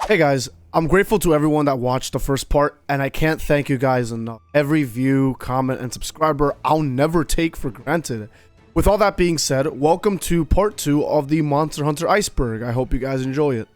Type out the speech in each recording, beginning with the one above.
Hey guys, I'm grateful to everyone that watched the first part, and I can't thank you guys enough. Every view, comment, and subscriber I'll never take for granted. With all that being said, welcome to part 2 of the Monster Hunter Iceberg. I hope you guys enjoy it.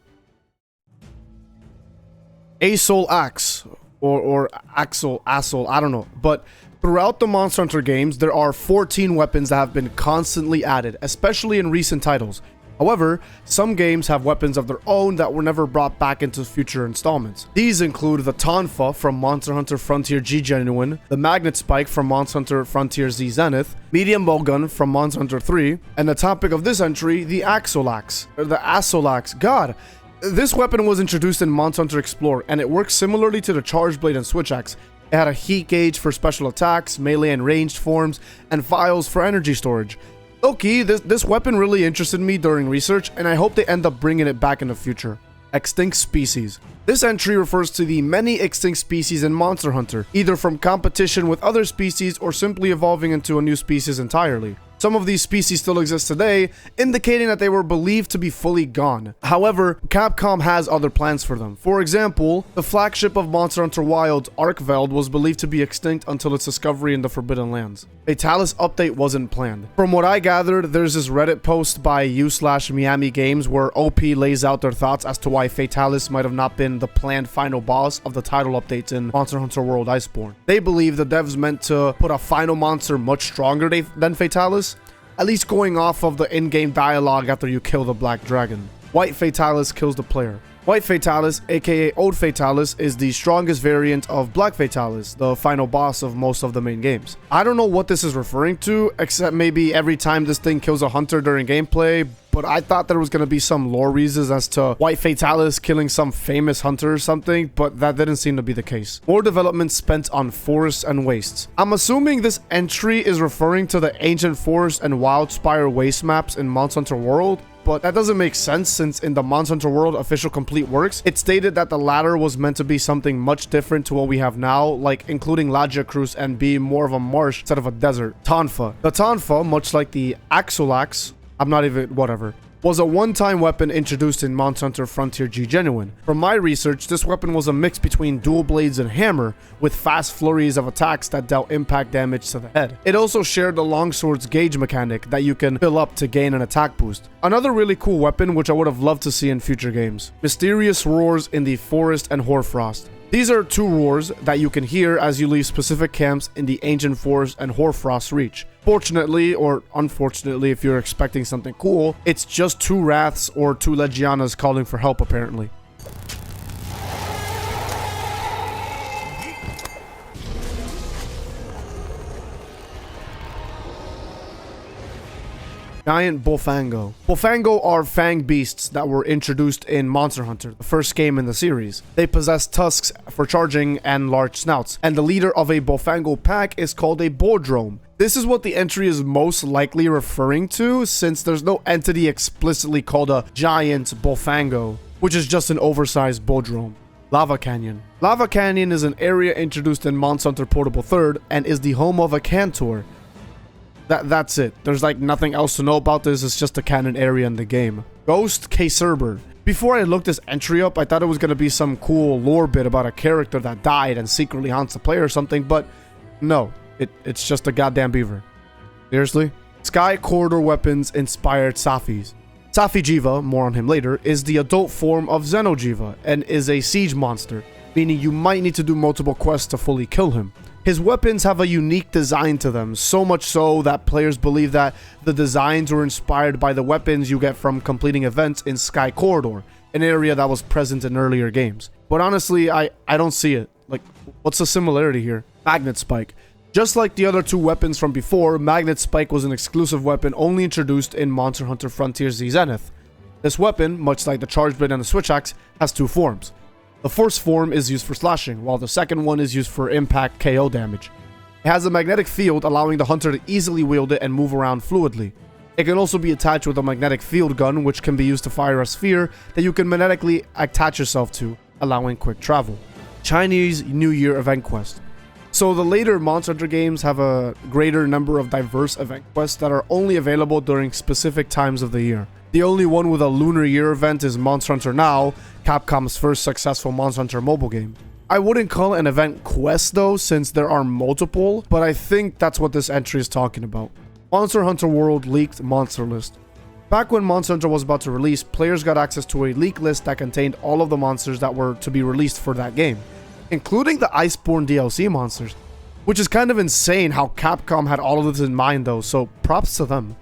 Asol Axe, or Axel, I don't know. But throughout the Monster Hunter games, there are 14 weapons that have been constantly added, especially in recent titles. However, some games have weapons of their own that were never brought back into future installments. These include the Tonfa from Monster Hunter Frontier G Genuine, the Magnet Spike from Monster Hunter Frontier Z Zenith, Medium Bowgun from Monster Hunter 3, and the topic of this entry, the Axolax, or the Asolax. God, this weapon was introduced in Monster Hunter Explorer, and it works similarly to the Charge Blade and Switch Axe. It had a heat gauge for special attacks, melee and ranged forms, and vials for energy storage. Okay, this weapon really interested me during research, and I hope they end up bringing it back in the future. Extinct Species. This entry refers to the many extinct species in Monster Hunter, either from competition with other species or simply evolving into a new species entirely. Some of these species still exist today, indicating that they were believed to be fully gone. However, Capcom has other plans for them. For example, the flagship of Monster Hunter Wilds, Arkveld, was believed to be extinct until its discovery in the Forbidden Lands. Fatalis update wasn't planned. From what I gathered, there's this Reddit post by u/Miami Games where OP lays out their thoughts as to why Fatalis might have not been the planned final boss of the title updates in Monster Hunter World Iceborne. They believe the devs meant to put a final monster much stronger than Fatalis, at least going off of the in-game dialogue after you kill the Black Dragon. White Fatalis kills the player. White Fatalis, aka Old Fatalis, is the strongest variant of Black Fatalis, the final boss of most of the main games. I don't know what this is referring to, except maybe every time this thing kills a hunter during gameplay, but I thought there was going to be some lore reasons as to White Fatalis killing some famous hunter or something, but that didn't seem to be the case. More development spent on forests and wastes. I'm assuming this entry is referring to the ancient forest and wildspire waste maps in Monster Hunter World, but that doesn't make sense since in the Monster Hunter World official complete works, it stated that the latter was meant to be something much different to what we have now, like including Lagia Cruz and being more of a marsh instead of a desert. Tonfa. The Tonfa, much like the Axolax, was a one-time weapon introduced in Monster Hunter Frontier G Genuine. From my research, this weapon was a mix between dual blades and hammer, with fast flurries of attacks that dealt impact damage to the head. It also shared the longsword's gauge mechanic that you can fill up to gain an attack boost. Another really cool weapon which I would have loved to see in future games. Mysterious roars in the forest and hoarfrost. These are two roars that you can hear as you leave specific camps in the ancient forest and hoarfrost reach. Fortunately, or unfortunately if you're expecting something cool, it's just two wraths or two Legianas calling for help apparently. Giant Bofango. Bofango are fang beasts that were introduced in Monster Hunter, the first game in the series. They possess tusks for charging and large snouts, and the leader of a Bofango pack is called a Boardrome. This is what the entry is most likely referring to, since there's no entity explicitly called a giant Bofango, which is just an oversized Boardrome. Lava Canyon. Lava Canyon is an area introduced in Monster Hunter Portable 3rd and is the home of a Cantor. That's it. There's like nothing else to know about this. It's just a canon area in the game. Ghost Kcerber. Before I looked this entry up, I thought it was going to be some cool lore bit about a character that died and secretly haunts the player or something, but no. It's just a goddamn beaver. Seriously? Sky Corridor weapons inspired Safis. Safi'jiiva, more on him later, is the adult form of Xeno'jiiva and is a siege monster, meaning you might need to do multiple quests to fully kill him. His weapons have a unique design to them, so much so that players believe that the designs were inspired by the weapons you get from completing events in Sky Corridor, an area that was present in earlier games. But honestly, I don't see it. Like, what's the similarity here? Magnet Spike. Just like the other two weapons from before, Magnet Spike was an exclusive weapon only introduced in Monster Hunter Frontier Z Zenith. This weapon, much like the Charge Blade and the Switch Axe, has two forms. The first form is used for slashing, while the second one is used for impact KO damage. It has a magnetic field allowing the hunter to easily wield it and move around fluidly. It can also be attached with a magnetic field gun, which can be used to fire a sphere that you can magnetically attach yourself to, allowing quick travel. Chinese New Year Event Quest. So the later Monster Hunter games have a greater number of diverse event quests that are only available during specific times of the year. The only one with a lunar year event is Monster Hunter Now, Capcom's first successful Monster Hunter mobile game. I wouldn't call it an event quest though, since there are multiple, but I think that's what this entry is talking about. Monster Hunter World leaked monster list. Back when Monster Hunter was about to release, players got access to a leaked list that contained all of the monsters that were to be released for that game, including the Iceborne DLC monsters, which is kind of insane how Capcom had all of this in mind though, so props to them.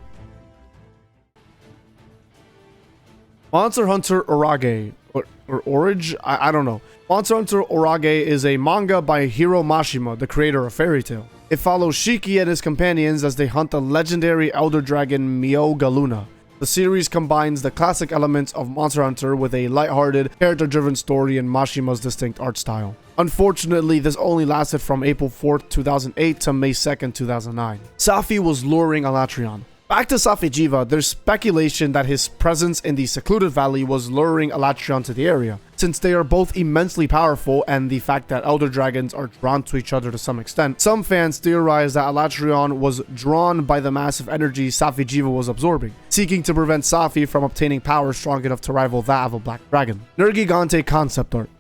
Monster Hunter Orage, or Orage? I don't know. Monster Hunter Orage is a manga by Hiro Mashima, the creator of Fairy Tail. It follows Shiki and his companions as they hunt the legendary elder dragon Myoga-Luna. The series combines the classic elements of Monster Hunter with a lighthearted, character-driven story in Mashima's distinct art style. Unfortunately, this only lasted from April 4th, 2008 to May 2nd, 2009. Safi was luring Alatreon. Back to Safi'jiiva, there's speculation that his presence in the secluded valley was luring Alatreon to the area, since they are both immensely powerful and the fact that elder dragons are drawn to each other to some extent. Some fans theorize that Alatreon was drawn by the massive energy Safi'jiiva was absorbing, seeking to prevent Safi from obtaining power strong enough to rival that of a black dragon. Nergigante concept art.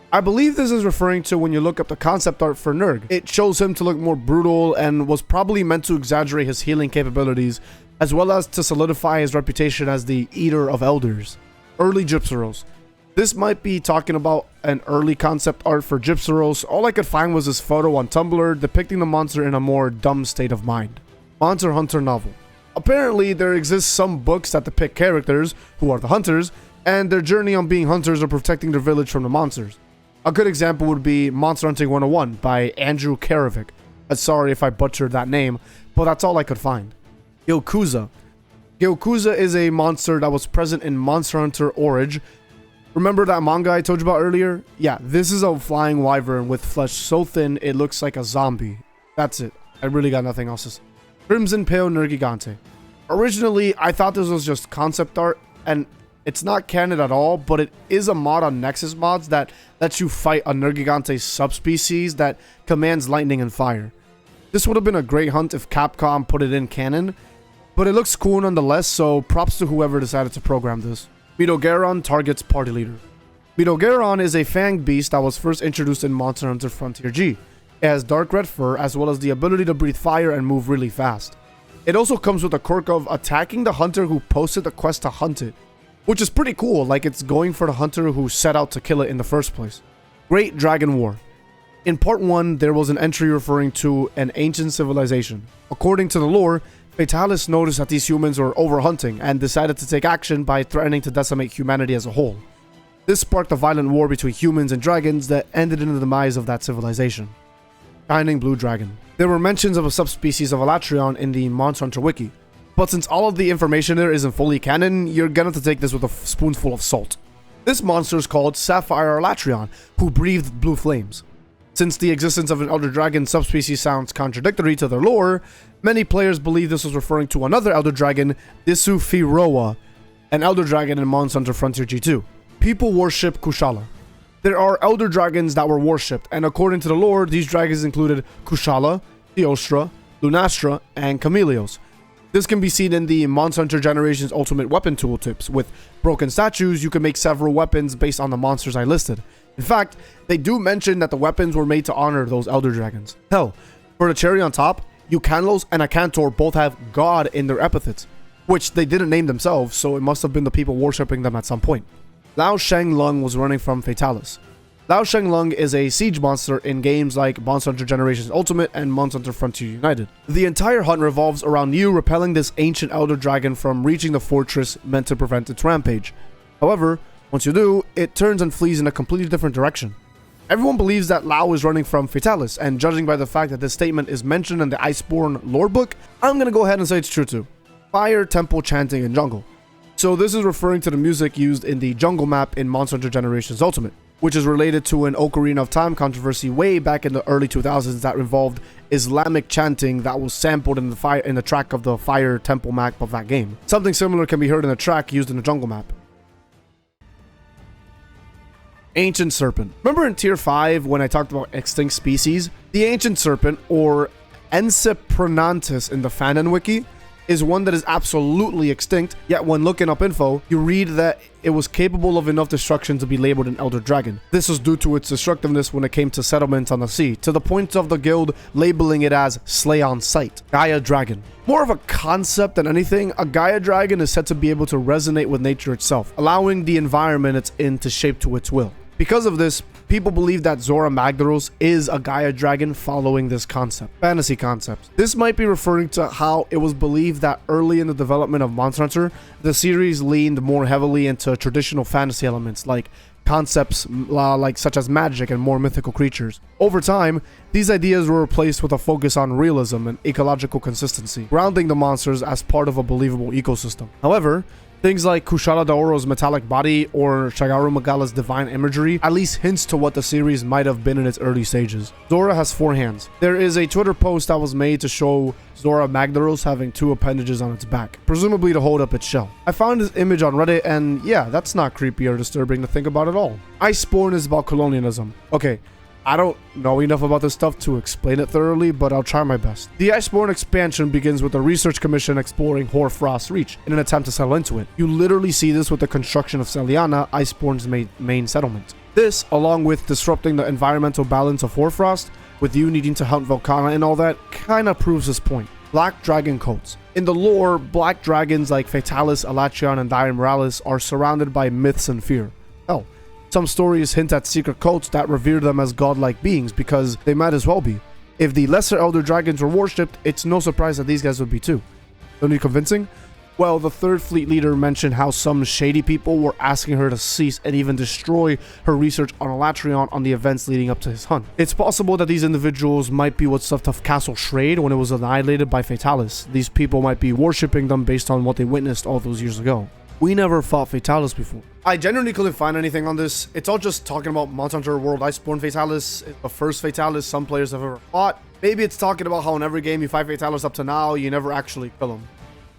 I believe this is referring to when you look up the concept art for Nerg. It shows him to look more brutal and was probably meant to exaggerate his healing capabilities, as well as to solidify his reputation as the Eater of Elders. Early Gypsyros. This might be talking about an early concept art for Gypsyros. All I could find was this photo on Tumblr depicting the monster in a more dumb state of mind. Monster Hunter novel. Apparently, there exists some books that depict characters, who are the hunters, and their journey on being hunters or protecting their village from the monsters. A good example would be Monster Hunting 101 by Andrew Karavik. Sorry if I butchered that name, but that's all I could find. Gilkuza. Gilkuza is a monster that was present in Monster Hunter Orage. Remember that manga I told you about earlier? Yeah, this is a flying wyvern with flesh so thin it looks like a zombie. That's it. I really got nothing else to say. Crimson Pale Nergigante. Originally, I thought this was just concept art, and it's not canon at all, but it is a mod on Nexus Mods that lets you fight a Nergigante subspecies that commands lightning and fire. This would have been a great hunt if Capcom put it in canon, but it looks cool nonetheless, so props to whoever decided to program this. M-Garon targets party leader. M-Garon is a fanged beast that was first introduced in Monster Hunter Frontier G. It has dark red fur as well as the ability to breathe fire and move really fast. It also comes with a quirk of attacking the hunter who posted the quest to hunt it, which is pretty cool, like it's going for the hunter who set out to kill it in the first place. Great Dragon War. In part 1, there was an entry referring to an ancient civilization. According to the lore, Fatalis noticed that these humans were overhunting and decided to take action by threatening to decimate humanity as a whole. This sparked a violent war between humans and dragons that ended in the demise of that civilization. Shining Blue Dragon. There were mentions of a subspecies of Alatreon in the Monster Hunter wiki, but since all of the information there isn't fully canon, you're gonna have to take this with a spoonful of salt. This monster is called Safi'jiiva and Alatreon, who breathed blue flames. Since the existence of an elder dragon subspecies sounds contradictory to their lore, many players believe this was referring to another elder dragon, Dsua, an elder dragon in Monster Hunter Frontier G2. People worship Kushala. There are elder dragons that were worshipped, and according to the lore, these dragons included Kushala, Theostra, Lunastra, and Chameleos. This can be seen in the Monster Hunter Generations Ultimate Weapon Tooltips. With broken statues, you can make several weapons based on the monsters I listed. In fact, they do mention that the weapons were made to honor those elder dragons. Hell, for the cherry on top, Eucanlos and Acantor both have God in their epithets, which they didn't name themselves, so it must have been the people worshipping them at some point. Lao-Shan Lung was running from Fatalis. Lao-Shan Lung is a siege monster in games like Monster Hunter Generations Ultimate and Monster Hunter Frontier United. The entire hunt revolves around you repelling this ancient elder dragon from reaching the fortress meant to prevent its rampage. However, once you do, it turns and flees in a completely different direction. Everyone believes that Lao is running from Fatalis, and judging by the fact that this statement is mentioned in the Iceborne lore book, I'm gonna go ahead and say it's true too. Fire, Temple, Chanting, and Jungle. So this is referring to the music used in the jungle map in Monster Hunter Generations Ultimate, which is related to an Ocarina of Time controversy way back in the early 2000s that involved Islamic chanting that was sampled in the track of the Fire Temple map of that game. Something similar can be heard in the track used in the jungle map. Ancient Serpent. Remember in Tier 5 when I talked about extinct species? The Ancient Serpent, or Ensepronantis in the Fanon wiki, is one that is absolutely extinct, yet when looking up info, you read that it was capable of enough destruction to be labeled an elder dragon. This was due to its destructiveness when it came to settlements on the sea, to the point of the guild labeling it as slay on sight. Gaia Dragon. More of a concept than anything, a Gaia Dragon is said to be able to resonate with nature itself, allowing the environment it's in to shape to its will. Because of this, people believe that Zora Magdaros is a Gaia Dragon following this concept. Fantasy concepts. This might be referring to how it was believed that early in the development of Monster Hunter, the series leaned more heavily into traditional fantasy elements like concepts such as magic and more mythical creatures. Over time, these ideas were replaced with a focus on realism and ecological consistency, grounding the monsters as part of a believable ecosystem. However, things like Kushala Daoro's metallic body or Shagaru Magala's divine imagery at least hints to what the series might have been in its early stages. Zora has 4 hands. There is a Twitter post that was made to show Zora Magdaros having 2 appendages on its back, presumably to hold up its shell. I found this image on Reddit and yeah, that's not creepy or disturbing to think about at all. Iceborne is about colonialism. Okay, I don't know enough about this stuff to explain it thoroughly, but I'll try my best. The Iceborne expansion begins with a research commission exploring Hoarfrost's Reach in an attempt to settle into it. You literally see this with the construction of Celiana, Iceborne's main settlement. This, along with disrupting the environmental balance of Hoarfrost, with you needing to hunt Volcana and all that, kinda proves this point. Black Dragon Coats. In the lore, black dragons like Fatalis, Alatreon, and Dire Moralis are surrounded by myths and fear. Hell, some stories hint at secret cults that revere them as godlike beings because they might as well be. If the lesser elder dragons were worshipped, it's no surprise that these guys would be too. Don't need convincing? Well, the third fleet leader mentioned how some shady people were asking her to cease and even destroy her research on Alatreon on the events leading up to his hunt. It's possible that these individuals might be what stuffed off Castle Shrade when it was annihilated by Fatalis. These people might be worshipping them based on what they witnessed all those years ago. We never fought Fatalis before. I genuinely couldn't find anything on this. It's all just talking about Monster Hunter World Iceborne Fatalis. It's the first Fatalis some players have ever fought. Maybe it's talking about how in every game you fight Fatalis up to now, you never actually kill them.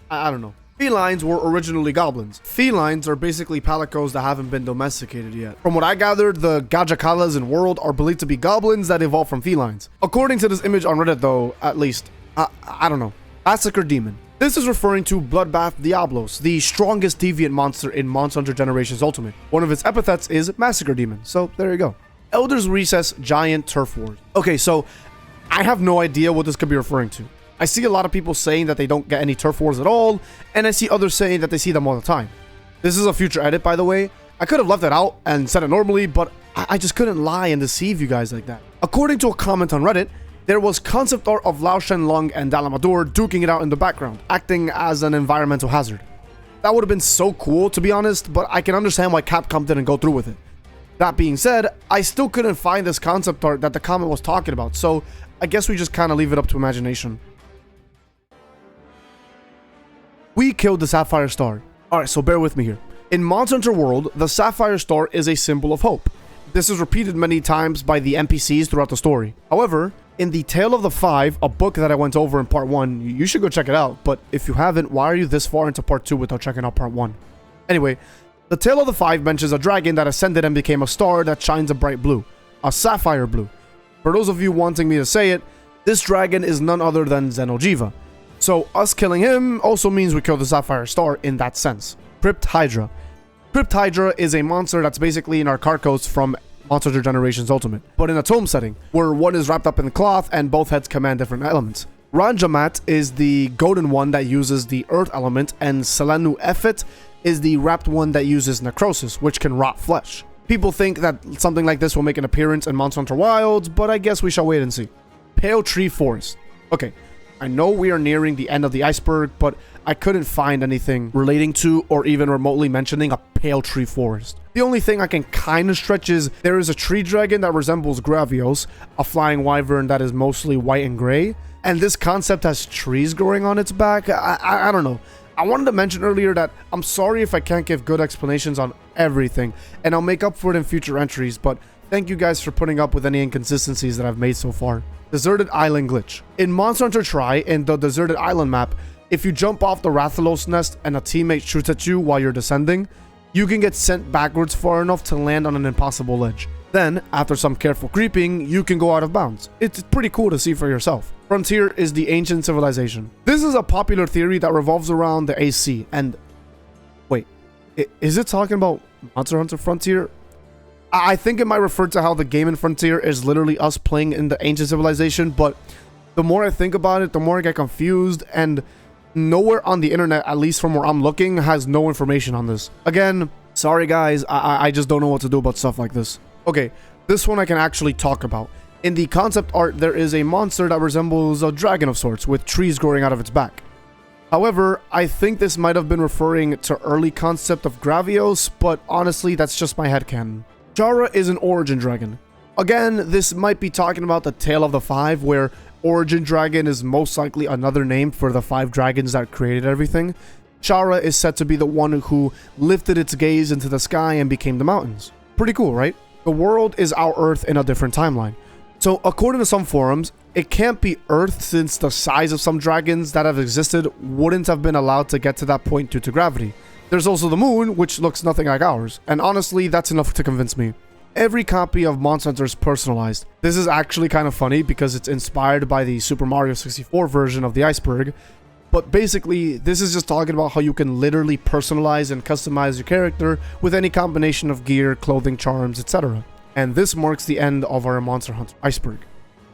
I don't know. Felines were originally goblins. Felines are basically palicos that haven't been domesticated yet. From what I gathered, the Gajakalas in World are believed to be goblins that evolved from felines. According to this image on Reddit though, at least, I don't know. Massacre Demon. This is referring to Bloodbath Diablos, the strongest deviant monster in Monster Hunter Generations Ultimate. One of its epithets is Massacre Demon, so there you go. Elder's Recess Giant Turf Wars. Okay, so I have no idea what this could be referring to. I see a lot of people saying that they don't get any turf wars at all, and I see others saying that they see them all the time. This is a future edit, by the way. I could have left it out and said it normally, but I just couldn't lie and deceive you guys like that. According to a comment on Reddit, there was concept art of Lao-Shan Lung and Dalamador duking it out in the background, acting as an environmental hazard. That would have been so cool, to be honest, but I can understand why Capcom didn't go through with it. That being said, I still couldn't find this concept art that the comment was talking about, so I guess we just kind of leave it up to imagination. We killed the Sapphire Star. Alright, so bear with me here. In Monster Hunter World, the Sapphire Star is a symbol of hope. This is repeated many times by the NPCs throughout the story. However, in the Tale of the Five, a book that I went over in part 1, you should go check it out, but if you haven't, why are you this far into part 2 without checking out part 1? Anyway, the Tale of the Five mentions a dragon that ascended and became a star that shines a bright blue, a sapphire blue. For those of you wanting me to say it, this dragon is none other than Xeno'jiiva. So us killing him also means we kill the Sapphire Star in that sense. Crypt Hydra. Crypt Hydra is a monster that's basically in our Carcos from Monster Hunter Generations Ultimate, but in a tome setting, where one is wrapped up in cloth and both heads command different elements. Ranjamat is the golden one that uses the earth element, and Selenu Effet is the wrapped one that uses necrosis, which can rot flesh. People think that something like this will make an appearance in Monster Hunter Wilds, but I guess we shall wait and see. Pale Tree Forest. Okay, I know we are nearing the end of the iceberg, but I couldn't find anything relating to or even remotely mentioning a Pale Tree Forest. The only thing I can kind of stretch is there is a tree dragon that resembles Gravios, a flying wyvern that is mostly white and gray, and this concept has trees growing on its back. I don't know. I wanted to mention earlier that I'm sorry if I can't give good explanations on everything, and I'll make up for it in future entries, but thank you guys for putting up with any inconsistencies that I've made so far. Deserted Island Glitch. In Monster Hunter Tri, in the Deserted Island map, if you jump off the Rathalos nest and a teammate shoots at you while you're descending, you can get sent backwards far enough to land on an impossible ledge. Then, after some careful creeping, you can go out of bounds. It's pretty cool to see for yourself. Frontier is the ancient civilization. This is a popular theory that revolves around the AC. And wait, is it talking about Monster Hunter Frontier? I think it might refer to how the game in Frontier is literally us playing in the ancient civilization, but the more I think about it, the more I get confused, and nowhere on the internet, at least from where I'm looking, has no information on this. Again, sorry guys, I just don't know what to do about stuff like this. Okay, this one I can actually talk about. In the concept art, there is a monster that resembles a dragon of sorts, with trees growing out of its back. However, I think this might have been referring to early concept of Gravios, but honestly, that's just my headcanon. Chara is an origin dragon. Again, this might be talking about the Tale of the Five, where Origin Dragon is most likely another name for the 5 dragons that created everything. Chara is said to be the one who lifted its gaze into the sky and became the mountains. Pretty cool, right? The world is our Earth in a different timeline. So according to some forums, it can't be Earth since the size of some dragons that have existed wouldn't have been allowed to get to that point due to gravity. There's also the moon, which looks nothing like ours, and honestly, that's enough to convince me. Every copy of Monster Hunter is personalized. This is actually kind of funny because it's inspired by the Super Mario 64 version of the Iceberg, but basically, this is just talking about how you can literally personalize and customize your character with any combination of gear, clothing, charms, etc. And this marks the end of our Monster Hunter Iceberg.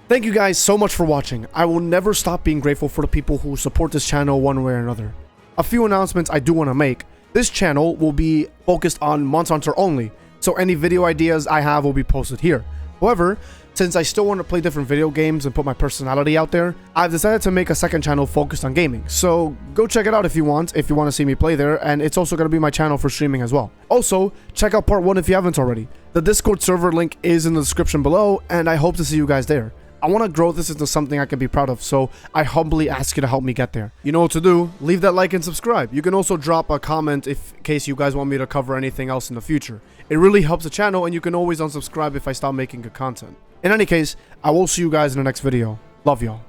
Thank you guys so much for watching. I will never stop being grateful for the people who support this channel one way or another. A few announcements I do want to make. This channel will be focused on Monster Hunter only, so any video ideas I have will be posted here. However, since I still want to play different video games and put my personality out there, I've decided to make a second channel focused on gaming. So go check it out if you want to see me play there, and it's also going to be my channel for streaming as well. Also, check out part 1 if you haven't already. The Discord server link is in the description below, and I hope to see you guys there. I want to grow this into something I can be proud of, so I humbly ask you to help me get there. You know what to do, leave that like and subscribe. You can also drop a comment in case you guys want me to cover anything else in the future. It really helps the channel, and you can always unsubscribe if I stop making good content. In any case, I will see you guys in the next video. Love y'all.